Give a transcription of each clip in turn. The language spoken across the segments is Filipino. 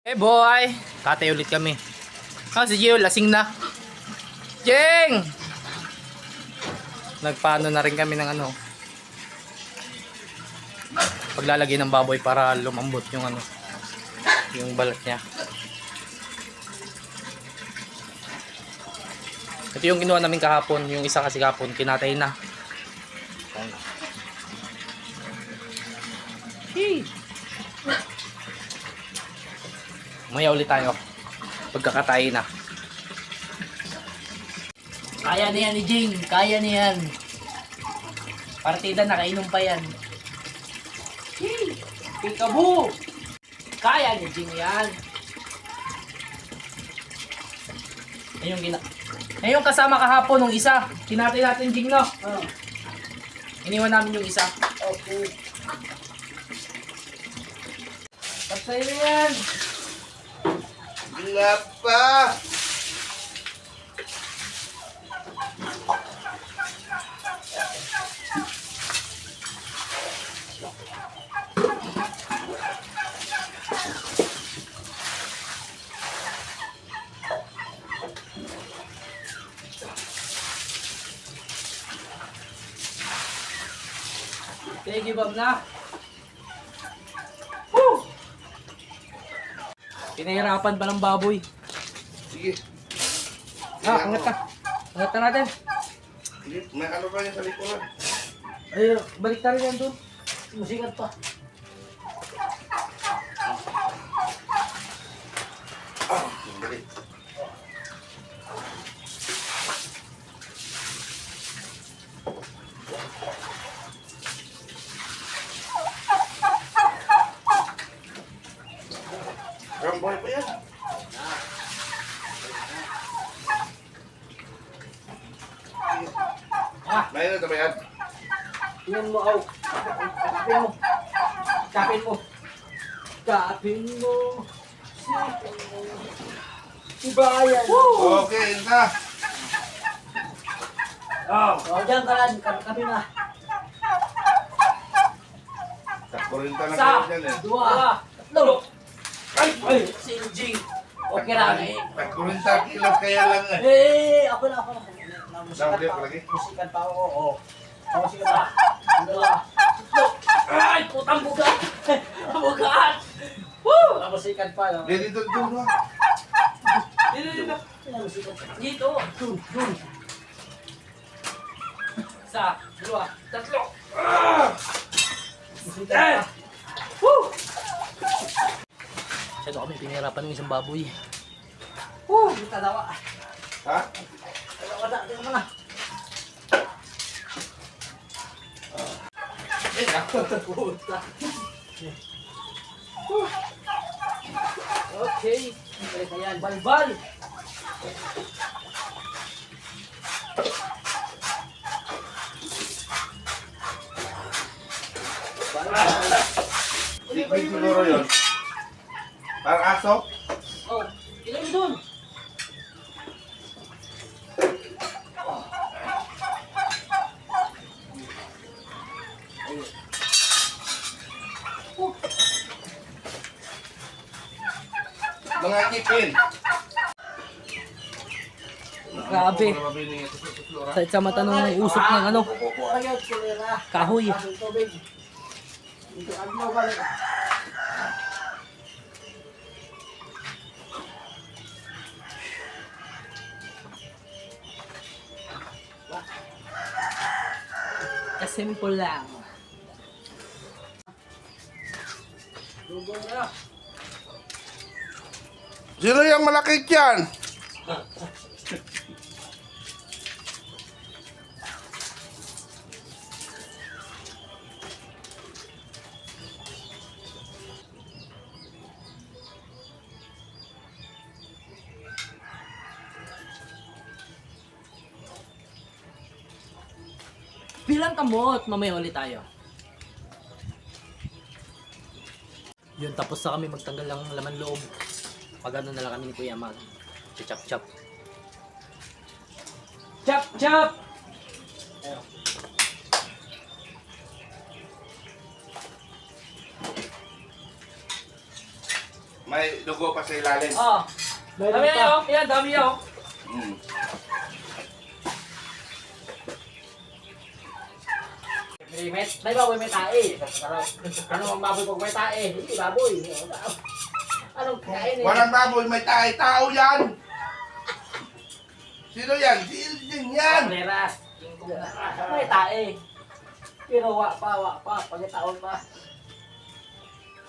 Hey boy! Katay ulit kami. Si Gio, lasing na. Jeng! Nagpaano na rin kami ng ano. Paglalagay ng baboy para lumambot yung ano. Yung balat niya. Ito yung ginawa namin kahapon. Yung isa kasi kahapon, kinatay na. Hey! Maya ulit tayo. Pagkakatay na. Kaya na yan ni Jing. Kaya na yan. Partida, nakainom pa yan. Hey! Peekaboo! Kaya ni Jing yan. Yung kasama kahapon nung isa. Tinatay natin Jing, no? Iniwan namin yung isa. Okay. Tapos na yan. Wala pa. Okay, give up na. Woo! Pinahirapan pa ng baboy. Sige. Angat ka. Angat ka natin. Sige, may ano pa yan sa likuran. Ay, balik na rin yan doon. Musikat pa. Balik. Ramboy pa yan. Mayroon na ba yan? Tingnan mo, aw. Kapin mo. Kapin mo. Kapin mo. Ibayan. Okay, yun na. O, dyan ka lang. Kapin na. Kakurinta na Isa. kayo dyan eh. Dua. Tatlo. Ay, si Jing. Okay lang eh. Kakurinta kilos kaya lang eh. Ako na. Musikat pa. Musikat pa ako. Oo. Musikat pa. Dalawa. Tatlo. Ay, putang bugat. Bugat. Woo! Musikat pa. Dito, dito, no? Dito. Dito. Dun. Isa. Dalawa. Tatlo. Musikat pa. Woo! Masyado kami pinahirapan ng isang baboy. Tadawa. Ha? Tingnan mo na. Okay. Balik na yan. Balbal. Liquid siguro yun. Parang aso? Oh, ilan mo dun? Mga ngipin. Grabe. Sa mata nung usok ng ano, kahoy. Simple lang. Sino yung malaki yan? Bilang kamot, mamaya ulit tayo. Yun, tapos na kami magtanggal ng laman loob. Pag ano na lang kami ni Kuya mag chop chop. Chop chop! Ayun. May dugo pa sa ilalim. Oh. Dami na yun. Yan, dami yun. Mm. May baboy may tae. Ano ang baboy pag may tae? Hindi baboy. Anong kain eh? Walang baboy, may tayo. Tao yan! Sino yan? Sino yan? Kalera. May tae. Pero wa pa. Pagkataon pa.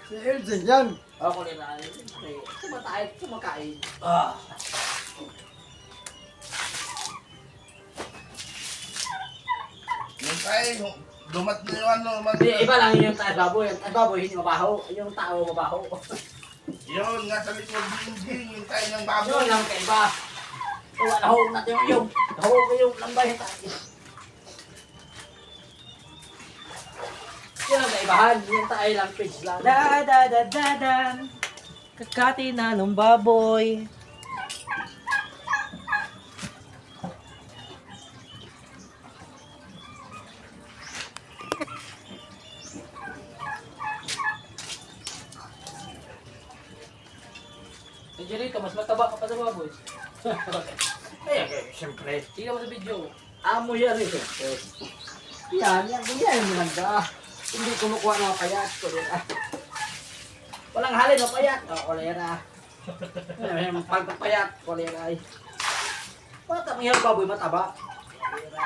Si Elgin yan. Oh, kalera. Kumakain. Ah. Yung tayo, dumat na yung ano. Hindi, iba lang yung tae baboy. Ang baboy hindi mabaho. Yung tao mabaho. Yun, nasa likod din yung tayo ng baboy. Yun lang kaiba. Nahawag natin yung nahawag ko yung lambay tayo. Yun ang kaibahan. Yung tayo lang page lang. Da-da-da-da-dan. Kakati na ng baboy. Medyo rito, mas mataba ka pa sa baboy. Siyempre. Tingnan mo sa video. Amo yan eh. Yan mo lang ba? Hindi kumukuha ng payat. Kolera. Walang halin o payat. Oh, kolera. Pagpapayat, kolera ay. Bakit ang iyong baboy mataba? Kolera.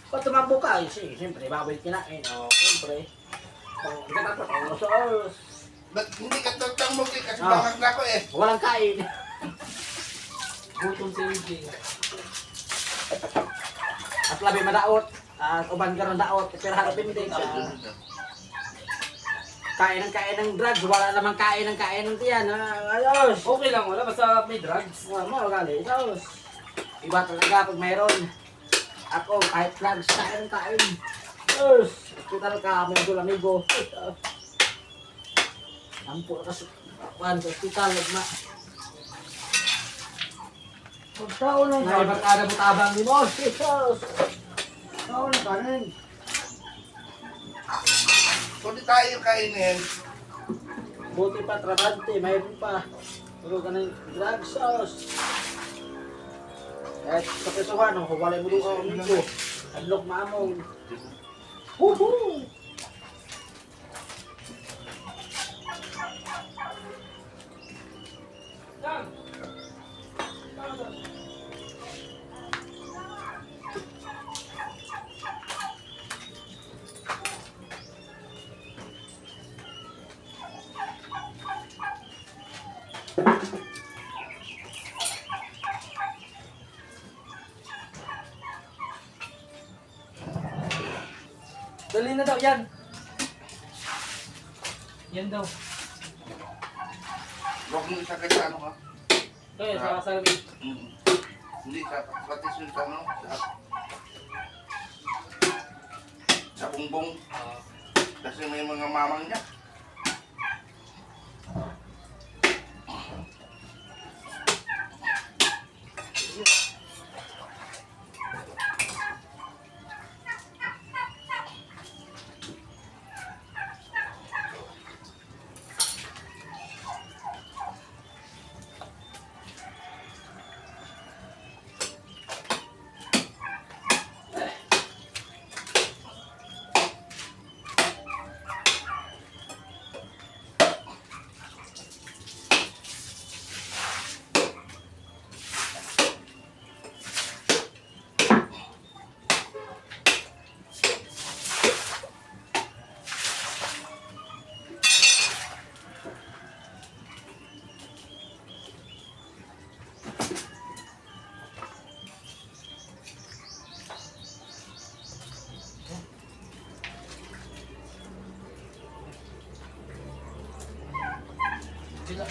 Pag tumambo ka, siyempre, baboy kinain. O, siyempre. Pag katapos, oros. Ba't hindi ka tutang mo kasi Ah. bangag na ako eh. Walang kain. Gutom si AJ. At labi madaot. At uban ka ng daot. Pero harapin din. Kain ng drugs. Wala namang kain ng tiyan. Ayos. Okay lang, wala. Basta may drugs. Wala mo, gali. Ayos. Iba talaga pag mayroon. Ako, kahit drugs, kain. Ayos. Hospital ka, may doon amigo. Ampo ka sa hospital. Pagkaon ng May barkada mo tabang ni mo. Ayos. kaon ng kanin. Kung di tayo kainin, Buti pa, trabante, mayroon pa. Puro ka ng drugs sauce. Kahit sa pesuhan, huwalay mo doon ka amigo. Adlok maamong. Woohoo! Dali na daw, yan. Yan daw. huwag mo isakay sa ano ka. Kaya sa salamin. Mm. Hindi sa patis yung sa ano. Sa bungbong. Kasi may mga mamang niya. Sila.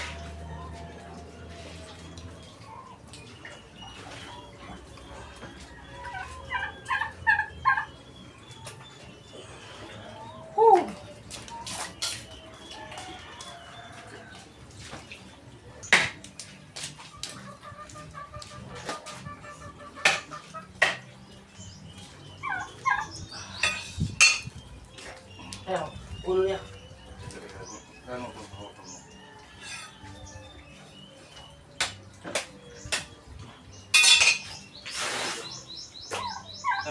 Ayun, ulo niya. Ano ko?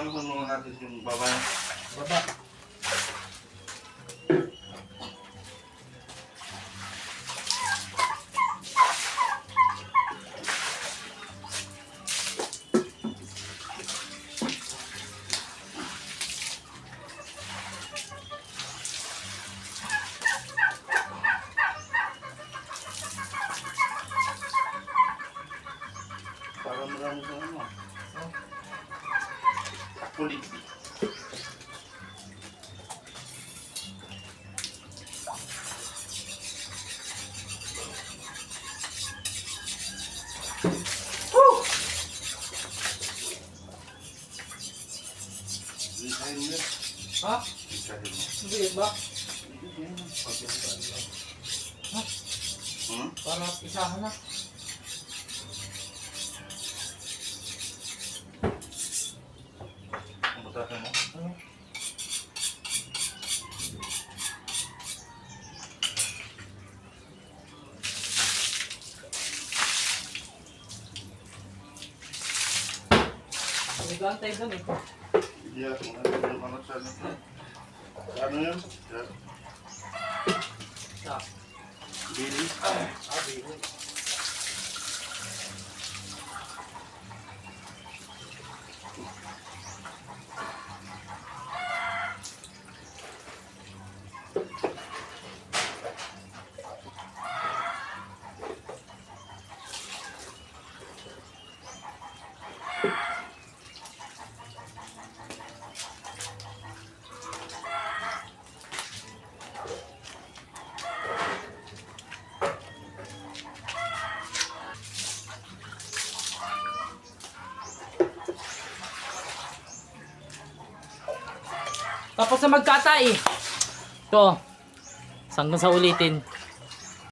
Alam mo natin yung baba. Baba. Para marami sa ano. Kulit. Isahin mo. Ha? Isahin mo. Hindi ba? Hmm? Para isahan na. Ang butasan mo? Ano? Nag-aantay doon eh. Yes, ano ano sa ano? Ano yun? Sa. Billy. Billy. Tapos na magkatay. Ito. Hanggang sa ulitin.